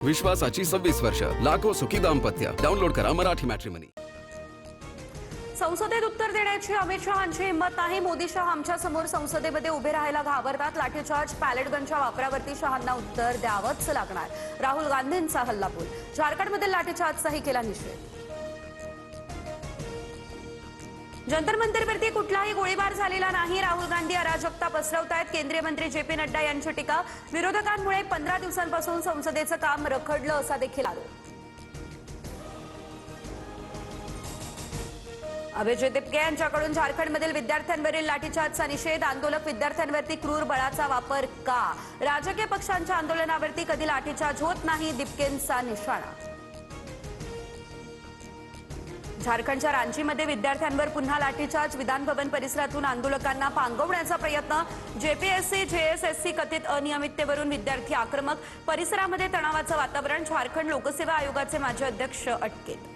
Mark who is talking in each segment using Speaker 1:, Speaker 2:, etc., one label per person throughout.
Speaker 1: विश्वासाची 26 वर्ष, लाखो सुखी दाम्पत्य. डाउनलोड करा मराठी मॅट्रिमनी.
Speaker 2: संसदेत उत्तर देण्याची अमित शहांची हिंमत नाही. मोदी शहा आमच्या समोर संसदेमध्ये उभे राहायला घाबरतात. लाठीचार्ज, पॅलेट गनच्या वापरावरती शहांना उत्तर द्यावंच लागणार. राहुल गांधींचा हल्लाबोल. झारखंडमध्ये लाठीचार्जचाही केला निषेध. जंतर मंतरवरती कुठलाही गोळीबार झालेला नाही. राहुल गांधी अराजकता पसरवतायत. केंद्रीय मंत्री जे.पी. नड्डा यांची टीका. विरोधकांमुळे 15 दिवसांपासून संसदेचं काम रखडलं असा देखील आरोप. अभिजित दिपके यांच्याकडून झारखंडमधील विद्यार्थ्यांवरील लाठीचार्जचा निषेध. आंदोलक विद्यार्थ्यांवरती क्रूर बळाचा वापर का? राजकीय पक्षांच्या आंदोलनावरती कधी लाठीचार्ज होत नाही, दिपकेंचा निशाणा. झारखंडच्या रांचीमध्ये विद्यार्थ्यांवर पुन्हा लाठीचार्ज. विधान भवन परिसरातून आंदोलकांना पांगवण्याचा प्रयत्न. जेपीएससी जेएसएससी कथित अनियमिततेवरून विद्यार्थी आक्रमक. परिसरामध्ये तणावाचं वातावरण. झारखंड लोकसेवा आयोगाचे माजी अध्यक्ष अटकेत.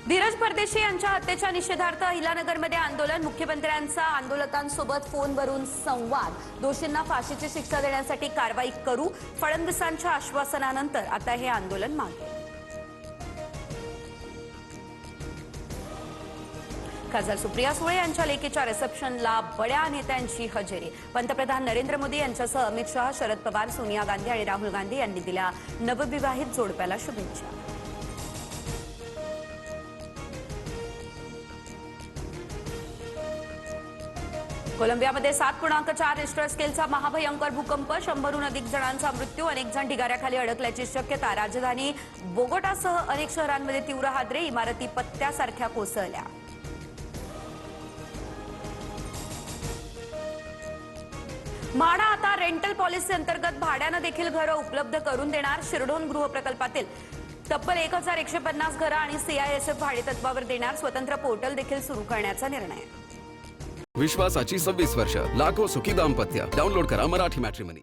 Speaker 2: धीरज परदेशी यांच्या हत्येच्या निषेधार्थ अहिलानगरमध्ये आंदोलन. मुख्यमंत्र्यांचा आंदोलकांसोबत फोनवरून संवाद. दोषींना फाशीची शिक्षा देण्यासाठी कारवाई करू. फडणवीसांच्या आश्वासनानंतर आता हे आंदोलन मागे. खासदार सुप्रिया सुळे यांच्या लेकीच्या रिसेप्शनला बड्या नेत्यांची हजेरी. पंतप्रधान नरेंद्र मोदी यांच्यासह अमित शहा, शरद पवार, सोनिया गांधी आणि राहुल गांधी यांनी दिल्या नवविवाहित जोडप्याला शुभेच्छा. कोलंबियामध्ये 7.4 रिश्टर स्केलचा महाभयंकर भूकंप. 100हून अधिक जणांचा मृत्यू. अनेक जण ढिगाऱ्याखाली अडकल्याची शक्यता. राजधानी बोगोटासह अनेक शहरांमध्ये तीव्र हादरे. इमारती पत्त्यासारख्या कोसळल्या. म्हाडा आता रेंटल पॉलिसी अंतर्गत भाड्यानं देखील घरं उपलब्ध करून देणार. शिरढोण गृहप्रकल्पातील तब्बल 1150 घरं आणि सीआयएसएफ भाडेतत्वावर देणार. स्वतंत्र पोर्टल देखील सुरू करण्याचा निर्णय.
Speaker 1: विश्वासाची 26 वर्ष, लाखो सुखी दाम्पत्य. डाउनलोड करा मराठी मॅट्रिमनी.